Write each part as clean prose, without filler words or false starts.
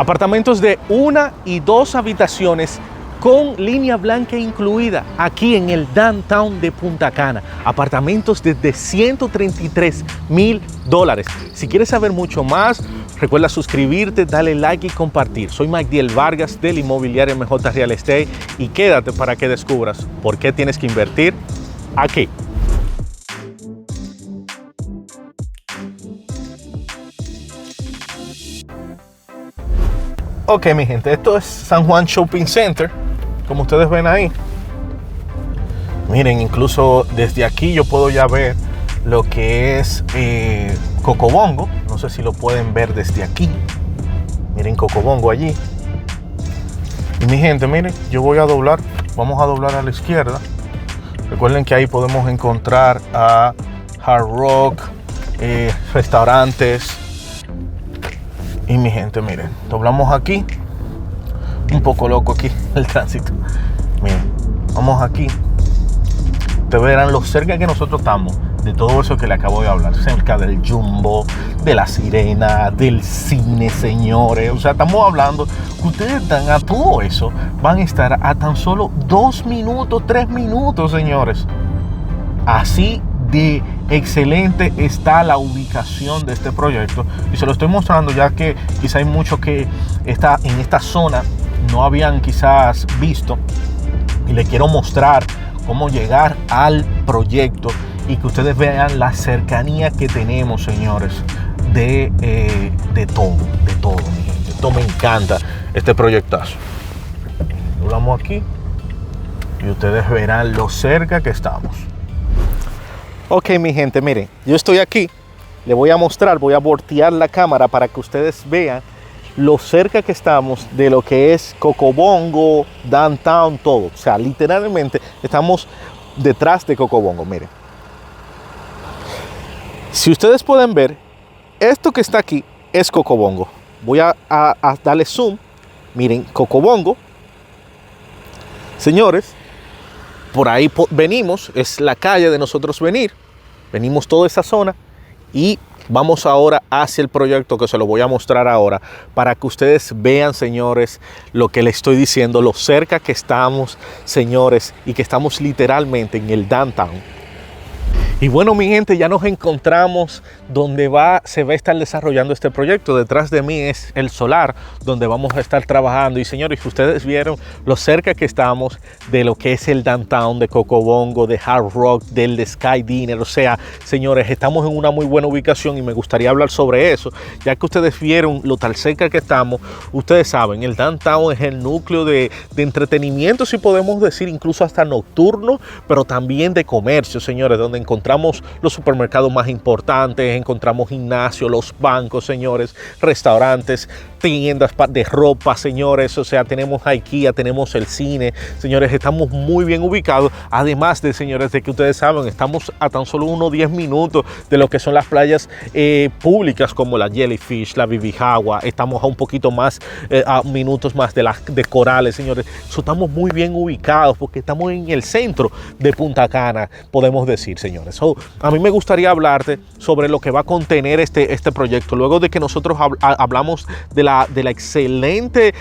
Apartamentos de 1 y 2 habitaciones con línea blanca incluida aquí en el downtown de Punta Cana. Apartamentos desde $133,000. Si quieres saber mucho más, recuerda suscribirte, dale like y compartir. Soy Magdiel Vargas del Inmobiliario MJ Real Estate y quédate para que descubras por qué tienes que invertir aquí. Ok, mi gente, esto es San Juan Shopping Center, como ustedes ven ahí. Miren, incluso desde aquí yo puedo ya ver lo que es Cocobongo. No sé si lo pueden ver desde aquí. Miren Cocobongo allí. Y mi gente, miren, yo voy a doblar. Vamos a doblar a la izquierda. Recuerden que ahí podemos encontrar a Hard Rock, restaurantes. Y mi gente, miren, doblamos aquí. Un poco loco aquí el tránsito. Miren, vamos aquí. Ustedes verán lo cerca que nosotros estamos de todo eso que le acabo de hablar. Cerca del Jumbo, de la Sirena, del cine, señores. O sea, estamos hablando que ustedes están a todo eso. Van a estar a tan solo 2 minutos, 3 minutos, señores. Así de excelente está la ubicación de este proyecto. Y se lo estoy mostrando ya que quizá hay muchos que en esta zona no habían quizás visto. Y les quiero mostrar cómo llegar al proyecto y que ustedes vean la cercanía que tenemos, señores, de todo, mi gente. Esto me encanta, este proyectazo. Hablamos aquí y ustedes verán lo cerca que estamos. Ok, mi gente, miren, yo estoy aquí, le voy a mostrar, voy a voltear la cámara para que ustedes vean lo cerca que estamos de lo que es Cocobongo, downtown, todo. O sea, literalmente estamos detrás de Cocobongo, miren. Si ustedes pueden ver, esto que está aquí es Cocobongo. Voy a darle zoom. Miren, Cocobongo. Señores, por ahí venimos, es la calle de nosotros venir. Venimos toda esa zona y vamos ahora hacia el proyecto que se lo voy a mostrar ahora para que ustedes vean, señores, lo que les estoy diciendo, lo cerca que estamos, señores, y que estamos literalmente en el downtown. Y bueno, mi gente, ya nos encontramos donde se va a estar desarrollando este proyecto. Detrás de mí es el solar donde vamos a estar trabajando. Y señores, ustedes vieron lo cerca que estamos de lo que es el downtown de Cocobongo, de Hard Rock, del Sky Dinner. O sea, señores, estamos en una muy buena ubicación y me gustaría hablar sobre eso. Ya que ustedes vieron lo tan cerca que estamos, ustedes saben, el downtown es el núcleo de entretenimiento, si podemos decir, incluso hasta nocturno, pero también de comercio, señores, donde encontramos los supermercados más importantes, encontramos gimnasios, los bancos, señores, restaurantes, tiendas de ropa, señores. O sea, tenemos IKEA, tenemos el cine, señores, estamos muy bien ubicados. Además de, señores, de que ustedes saben, estamos a tan solo unos 10 minutos de lo que son las playas públicas como la Jellyfish, la Bibijagua. Estamos a un poquito más, a minutos más de Corales, señores. Estamos muy bien ubicados porque estamos en el centro de Punta Cana, podemos decir, señores. A mí me gustaría hablarte sobre lo que va a contener este proyecto. Luego de que nosotros hablamos de la excelente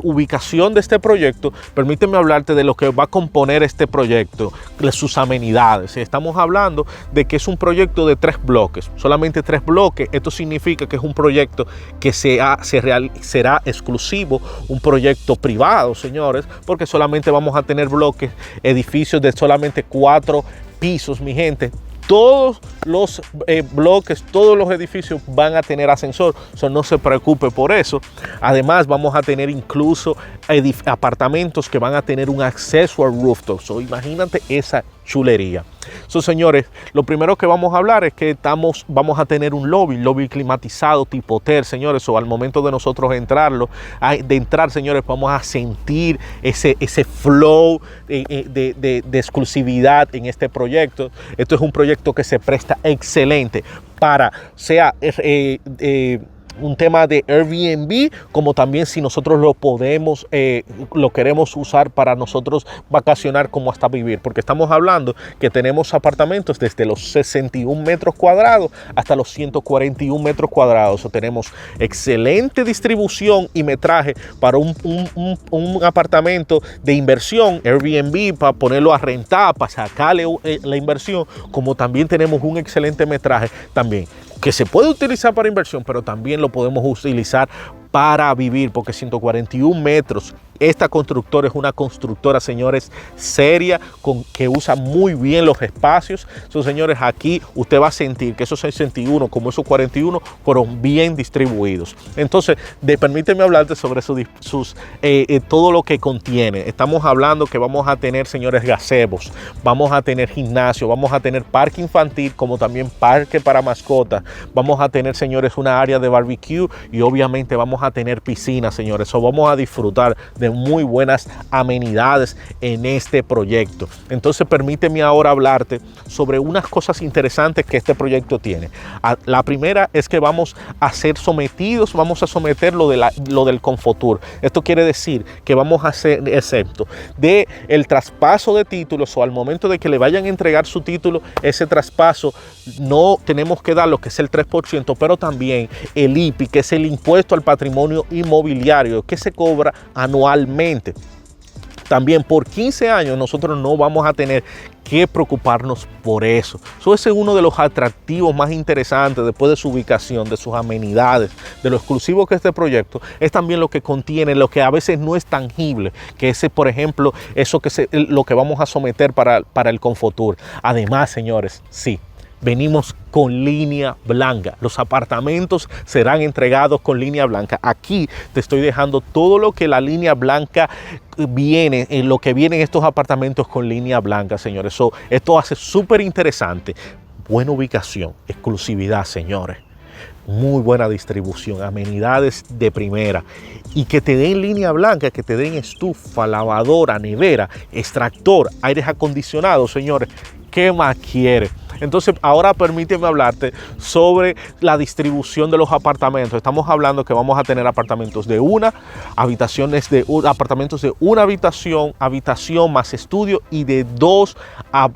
ubicación de este proyecto, permíteme hablarte de lo que va a componer este proyecto, de sus amenidades. Estamos hablando de que es un proyecto de 3 bloques, solamente 3 bloques. Esto significa que es un proyecto que será exclusivo, un proyecto privado, señores, porque solamente vamos a tener bloques, edificios de solamente 4 pisos, mi gente. Todos los bloques, todos los edificios van a tener ascensor, no se preocupe por eso. Además, vamos a tener incluso apartamentos que van a tener un acceso al rooftop. Imagínate esa chulería. Señores, lo primero que vamos a hablar es que vamos a tener un lobby climatizado tipo hotel, señores. Al momento de nosotros entrar, señores, vamos a sentir ese flow de exclusividad en este proyecto. Esto es un proyecto que se presta excelente para un tema de Airbnb, como también si nosotros lo podemos, lo queremos usar para nosotros vacacionar como hasta vivir, porque estamos hablando que tenemos apartamentos desde los 61 metros cuadrados hasta los 141 metros cuadrados. O tenemos excelente distribución y metraje para un apartamento de inversión, Airbnb, para ponerlo a rentar, para sacarle la inversión, como también tenemos un excelente metraje también que se puede utilizar para inversión, pero también lo podemos utilizar para vivir, porque 141 metros, esta constructora es una constructora, señores, seria, que usa muy bien los espacios. Entonces, señores, aquí usted va a sentir que esos 61 como esos 41 fueron bien distribuidos. Entonces, permíteme hablarte sobre todo lo que contiene. Estamos hablando que vamos a tener, señores, gazebos, vamos a tener gimnasio, vamos a tener parque infantil, como también parque para mascotas. Vamos a tener, señores, una área de barbecue y obviamente vamos a tener piscina, señores. O vamos a disfrutar de muy buenas amenidades en este proyecto. Entonces, permíteme ahora hablarte sobre unas cosas interesantes que este proyecto tiene. La primera es que vamos a someter lo del Confotur. Esto quiere decir que vamos a hacer, excepto de el traspaso de títulos, o al momento de que le vayan a entregar su título, ese traspaso no tenemos que dar lo que es el 3%, pero también el IPI, que es el impuesto al patrimonio inmobiliario, que se cobra anualmente. También por 15 años nosotros no vamos a tener que preocuparnos por eso. Eso es uno de los atractivos más interesantes después de su ubicación, de sus amenidades, de lo exclusivo que es este proyecto. Es también lo que contiene, lo que a veces no es tangible, que es, por ejemplo, lo que vamos a someter para el Confotur. Además, señores, sí, venimos con línea blanca. Los apartamentos serán entregados con línea blanca. Aquí te estoy dejando todo lo que la línea blanca viene, en lo que vienen estos apartamentos con línea blanca, señores. Esto hace súper interesante. Buena ubicación, exclusividad, señores. Muy buena distribución, amenidades de primera, y que te den línea blanca, que te den estufa, lavadora, nevera, extractor, aires acondicionados, señores. ¿Qué más quieres? Entonces, ahora permíteme hablarte sobre la distribución de los apartamentos. Estamos hablando que vamos a tener apartamentos de apartamentos de una habitación más estudio, y de 2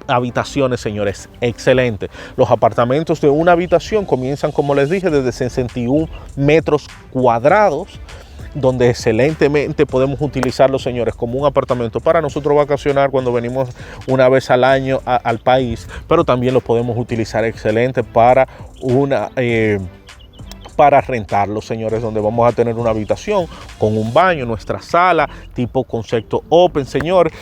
habitaciones, señores. Excelente. Los apartamentos de una habitación comienzan, como les dije, desde 61 metros cuadrados, donde excelentemente podemos utilizarlos, señores, como un apartamento para nosotros vacacionar cuando venimos una vez al año al país, pero también lo podemos utilizar excelente para para rentarlos, señores, donde vamos a tener una habitación con un baño, nuestra sala, tipo concepto open, señores.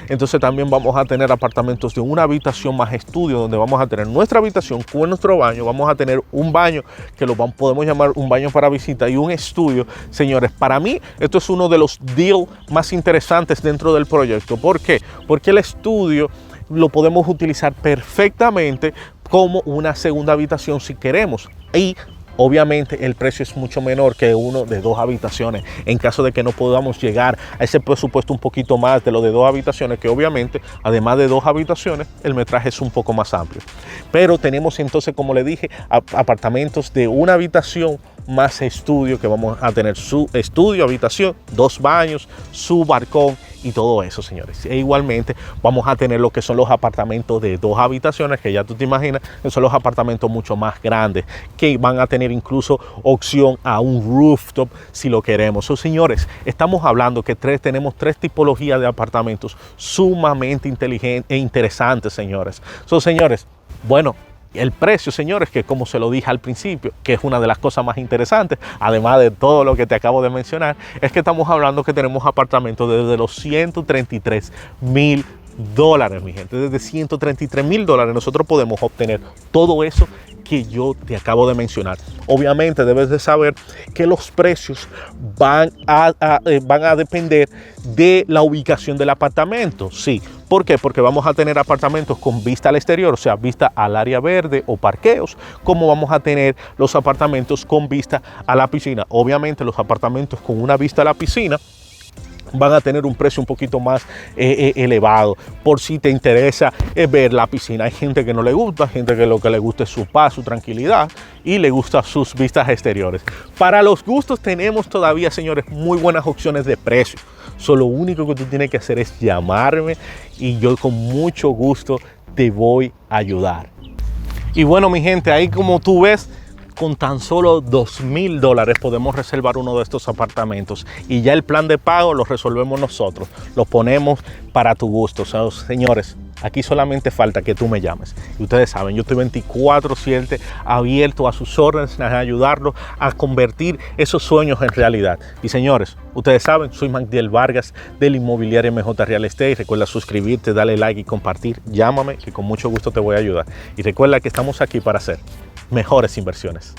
Entonces también vamos a tener apartamentos de una habitación más estudio, donde vamos a tener nuestra habitación con nuestro baño, vamos a tener un baño que podemos llamar un baño para visita, y un estudio, señores. Para mí, esto es uno de los deals más interesantes dentro del proyecto. ¿Por qué? Porque el estudio lo podemos utilizar perfectamente como una segunda habitación si queremos, y obviamente el precio es mucho menor que uno de 2 habitaciones, en caso de que no podamos llegar a ese presupuesto un poquito más de lo de 2 habitaciones, que obviamente además de 2 habitaciones el metraje es un poco más amplio. Pero tenemos entonces, como le dije, apartamentos de una habitación más estudio, que vamos a tener su estudio, habitación, 2 baños, su balcón y todo eso, señores. E igualmente vamos a tener lo que son los apartamentos de 2 habitaciones, que ya tú te imaginas que son los apartamentos mucho más grandes, que van a tener incluso opción a un rooftop si lo queremos. Señores, estamos hablando que tenemos 3 tipologías de apartamentos sumamente inteligentes e interesantes, señores. Señores, bueno, el precio, señores, que como se lo dije al principio, que es una de las cosas más interesantes, además de todo lo que te acabo de mencionar, es que estamos hablando que tenemos apartamentos desde los $133,000, mi gente. Desde $133,000 nosotros podemos obtener todo eso que yo te acabo de mencionar. Obviamente debes de saber que los precios van a depender de la ubicación del apartamento. Sí. ¿Por qué? Porque vamos a tener apartamentos con vista al exterior, o sea, vista al área verde o parqueos, como vamos a tener los apartamentos con vista a la piscina. Obviamente los apartamentos con una vista a la piscina van a tener un precio un poquito más elevado. Por si te interesa ver la piscina. Hay gente que no le gusta, gente que lo que le gusta es su paz, su tranquilidad y le gusta sus vistas exteriores. Para los gustos tenemos todavía, señores, muy buenas opciones de precio. Lo único que tú tienes que hacer es llamarme y yo con mucho gusto te voy a ayudar. Y bueno, mi gente, ahí como tú ves, con tan solo $2,000 podemos reservar uno de estos apartamentos y ya el plan de pago lo resolvemos nosotros, lo ponemos para tu gusto. O sea, señores, aquí solamente falta que tú me llames. Y ustedes saben, yo estoy 24/7 abierto a sus órdenes, a ayudarlos a convertir esos sueños en realidad. Y señores, ustedes saben, soy Magdiel Vargas del Inmobiliario MJ Real Estate. Recuerda suscribirte, darle like y compartir. Llámame que con mucho gusto te voy a ayudar. Y recuerda que estamos aquí para hacer mejores inversiones.